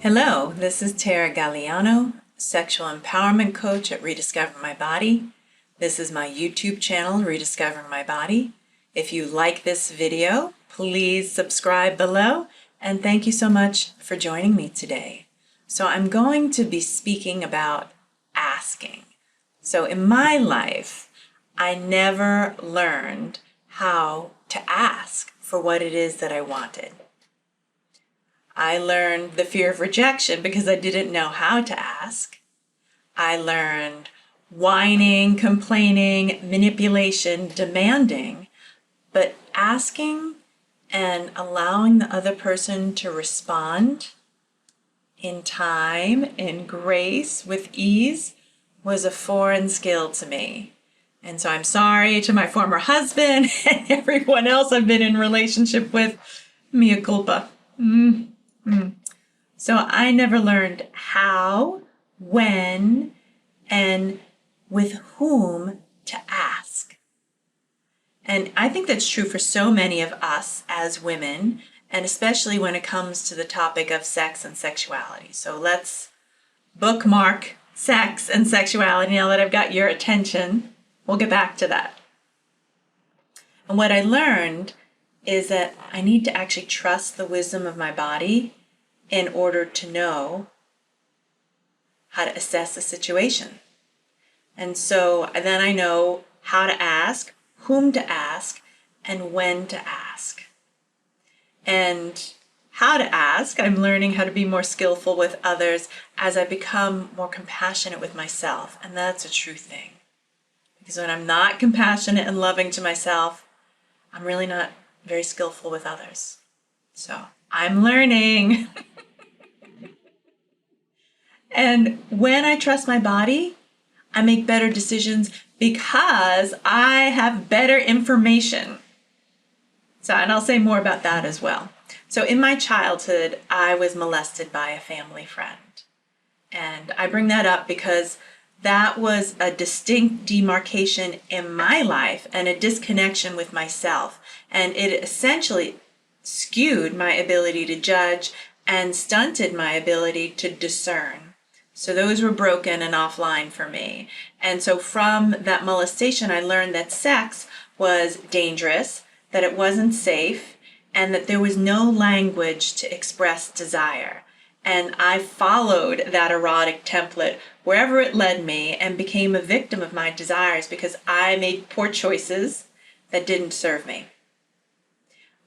Hello, this is Tara Galliano, sexual empowerment coach at Rediscovering My Body. This is my YouTube channel, Rediscovering My Body. If you like this video, please subscribe below, and thank you so much for joining me today. So I'm going to be speaking about asking. So in my life, I never learned how to ask for what it is that I wanted. I learned the fear of rejection because I didn't know how to ask. I learned whining, complaining, manipulation, demanding, but asking and allowing the other person to respond in time, in grace, with ease, was a foreign skill to me. And so I'm sorry to my former husband and everyone else I've been in relationship with. Mea culpa. So I never learned how, when, and with whom to ask. And I think that's true for so many of us as women, and especially when it comes to the topic of sex and sexuality. So let's bookmark sex and sexuality now that I've got your attention. We'll get back to that. And what I learned is that I need to actually trust the wisdom of my body in order to know how to assess a situation. And so then I know how to ask, whom to ask, and when to ask. And how to ask, I'm learning how to be more skillful with others as I become more compassionate with myself. And that's a true thing. Because when I'm not compassionate and loving to myself, I'm really not very skillful with others. So I'm learning. And when I trust my body, I make better decisions because I have better information. So, and I'll say more about that as well. So in my childhood, I was molested by a family friend. And I bring that up because that was a distinct demarcation in my life and a disconnection with myself. And it essentially skewed my ability to judge and stunted my ability to discern. So those were broken and offline for me. And so from that molestation, I learned that sex was dangerous, that it wasn't safe, and that there was no language to express desire. And I followed that erotic template wherever it led me and became a victim of my desires because I made poor choices that didn't serve me.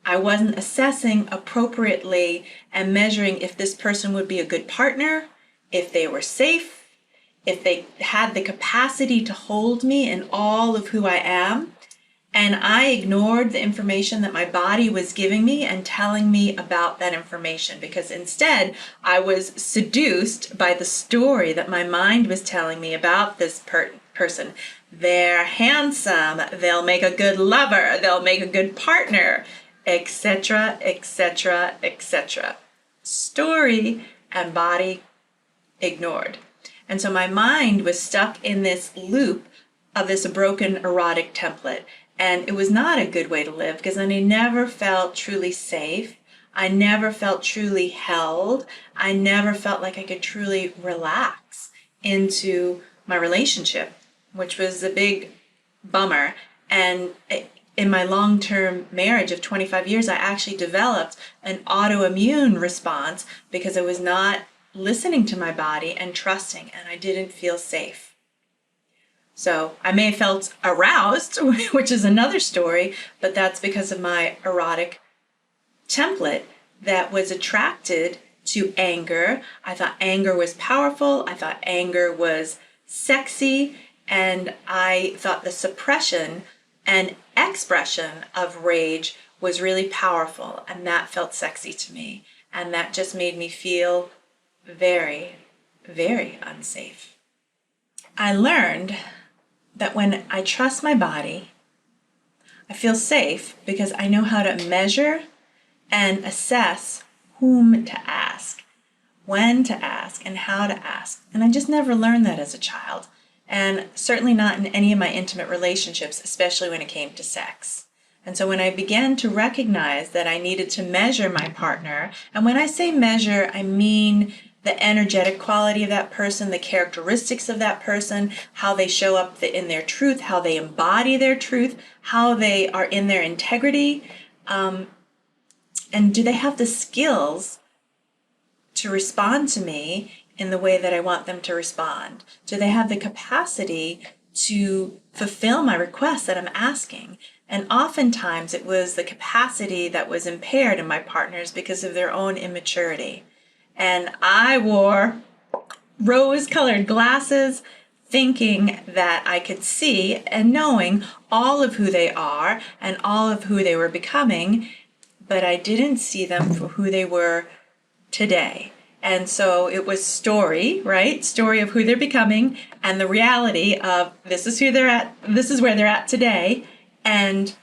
I wasn't assessing appropriately and measuring if this person would be a good partner, if they were safe, if they had the capacity to hold me in all of who I am. And I ignored the information that my body was giving me and telling me about that information because instead I was seduced by the story that my mind was telling me about this person. They're handsome, they'll make a good lover, they'll make a good partner, etc., etc., etc. Story and body ignored. And so my mind was stuck in this loop of this broken erotic template. And it was not a good way to live because I never felt truly safe. I never felt truly held. I never felt like I could truly relax into my relationship, which was a big bummer. And in my long-term marriage of 25 years, I actually developed an autoimmune response because I was not listening to my body and trusting, and I didn't feel safe. So I may have felt aroused, which is another story, but that's because of my erotic template that was attracted to anger. I thought anger was powerful. I thought anger was sexy. And I thought the suppression and expression of rage was really powerful. And that felt sexy to me. And that just made me feel very, very unsafe. I learned that when I trust my body, I feel safe because I know how to measure and assess whom to ask, when to ask, and how to ask. And I just never learned that as a child, and certainly not in any of my intimate relationships, especially when it came to sex. And so when I began to recognize that I needed to measure my partner, and when I say measure, I mean the energetic quality of that person, the characteristics of that person, how they show up in their truth, how they embody their truth, how they are in their integrity, and do they have the skills to respond to me in the way that I want them to respond? Do they have the capacity to fulfill my requests that I'm asking? And oftentimes it was the capacity that was impaired in my partners because of their own immaturity. And I wore rose-colored glasses thinking that I could see and knowing all of who they are and all of who they were becoming, but I didn't see them for who they were today. And so it was story, right? Story of who they're becoming and the reality of this is who they're at, this is where they're at today. And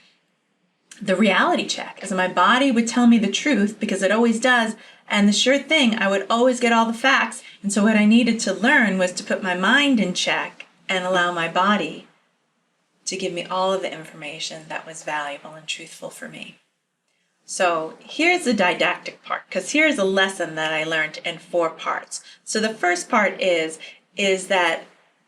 the reality check, as my body would tell me the truth, because it always does, and the sure thing, I would always get all the facts. And so what I needed to learn was to put my mind in check and allow my body to give me all of the information that was valuable and truthful for me. So here's the didactic part, because here's a lesson that I learned in 4 parts. So the first part is that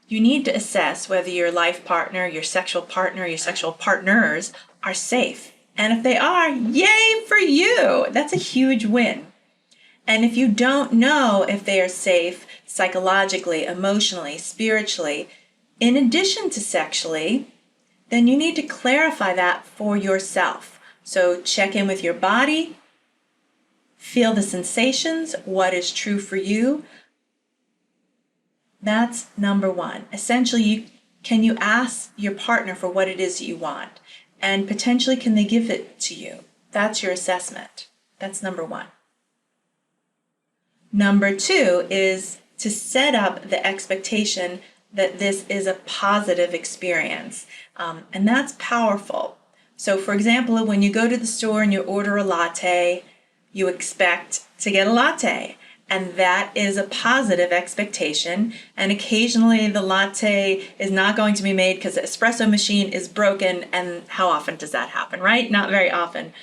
you need to assess whether your life partner, your sexual partners are safe. And if they are, yay for you! That's a huge win. And if you don't know if they are safe psychologically, emotionally, spiritually, in addition to sexually, then you need to clarify that for yourself. So check in with your body, feel the sensations, what is true for you. That's number 1. Essentially, can you ask your partner for what it is that you want? And potentially, can they give it to you? That's your assessment. That's number 1. Number 2 is to set up the expectation that this is a positive experience. And that's powerful. So for example, when you go to the store and you order a latte, you expect to get a latte. And that is a positive expectation. And occasionally the latte is not going to be made because the espresso machine is broken. And how often does that happen, right? Not very often.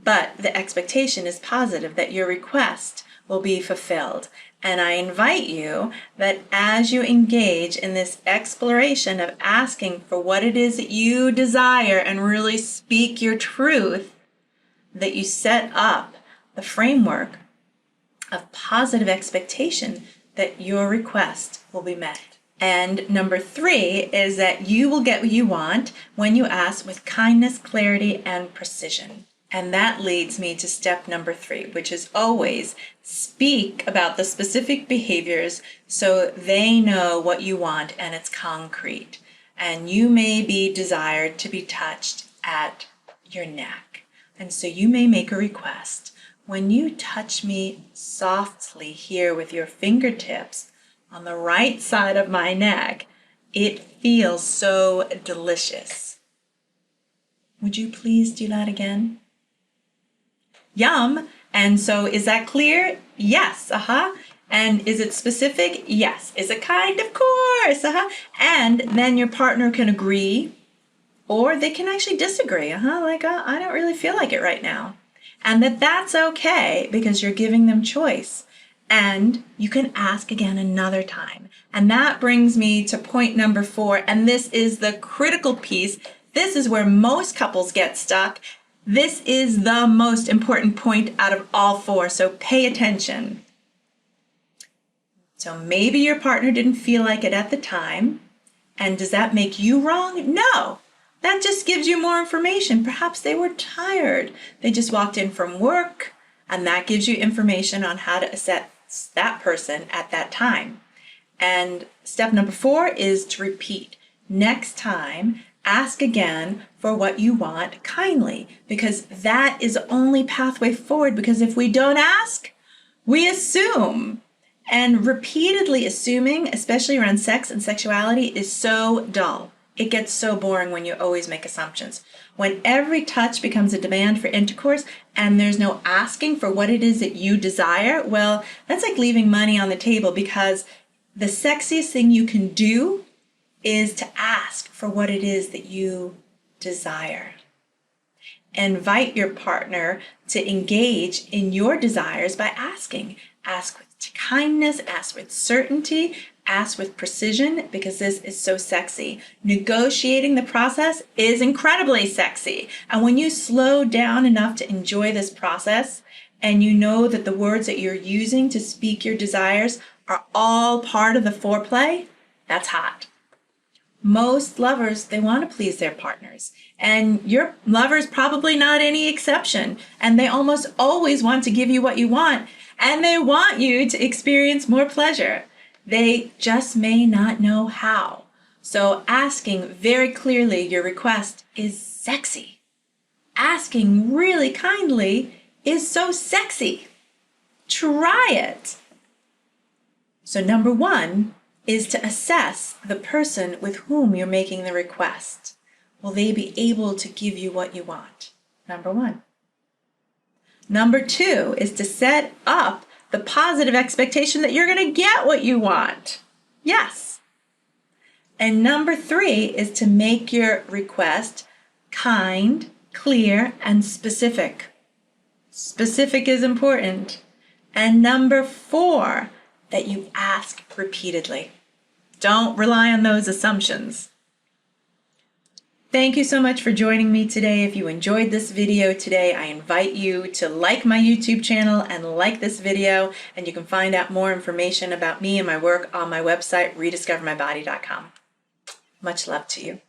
But the expectation is positive that your request will be fulfilled. And I invite you that as you engage in this exploration of asking for what it is that you desire and really speak your truth, that you set up the framework of positive expectation that your request will be met. And number 3 is that you will get what you want when you ask with kindness, clarity, and precision. And that leads me to step number 3, which is always speak about the specific behaviors so they know what you want and it's concrete. And you may be desired to be touched at your neck. And so you may make a request. When you touch me softly here with your fingertips on the right side of my neck, it feels so delicious. Would you please do that again? Yum. And so is that clear? Yes. And is it specific? Yes. Is it kind? Of course. And then your partner can agree, or they can actually disagree. I don't really feel like it right now. And that's okay because you're giving them choice. And you can ask again another time. And that brings me to point number 4. And this is the critical piece. This is where most couples get stuck. This is the most important point out of all 4, so pay attention. So maybe your partner didn't feel like it at the time, and does that make you wrong? No, that just gives you more information. Perhaps they were tired. They just walked in from work, and that gives you information on how to assess that person at that time. And step number 4 is to repeat. Next time, ask again for what you want kindly, because that is the only pathway forward. Because if we don't ask, we assume. And repeatedly assuming, especially around sex and sexuality, is so dull. It gets so boring when you always make assumptions. When every touch becomes a demand for intercourse and there's no asking for what it is that you desire, well, that's like leaving money on the table, because the sexiest thing you can do is to ask for what it is that you desire. invite your partner to engage in your desires by asking. Ask with kindness, ask with certainty, ask with precision, because this is so sexy. Negotiating the process is incredibly sexy. And when you slow down enough to enjoy this process, and you know that the words that you're using to speak your desires are all part of the foreplay, that's hot. Most lovers, they want to please their partners. And your lover's probably not any exception. And they almost always want to give you what you want. And they want you to experience more pleasure. They just may not know how. So asking very clearly your request is sexy. Asking really kindly is so sexy. Try it. So number 1 is to assess the person with whom you're making the request. Will they be able to give you what you want? Number 1. Number 2 is to set up the positive expectation that you're going to get what you want. Yes. And number 3 is to make your request kind, clear, and specific. Specific is important. And number 4, that you ask repeatedly. Don't rely on those assumptions. Thank you so much for joining me today. If you enjoyed this video today, I invite you to like my YouTube channel and like this video, and you can find out more information about me and my work on my website, rediscovermybody.com. Much love to you.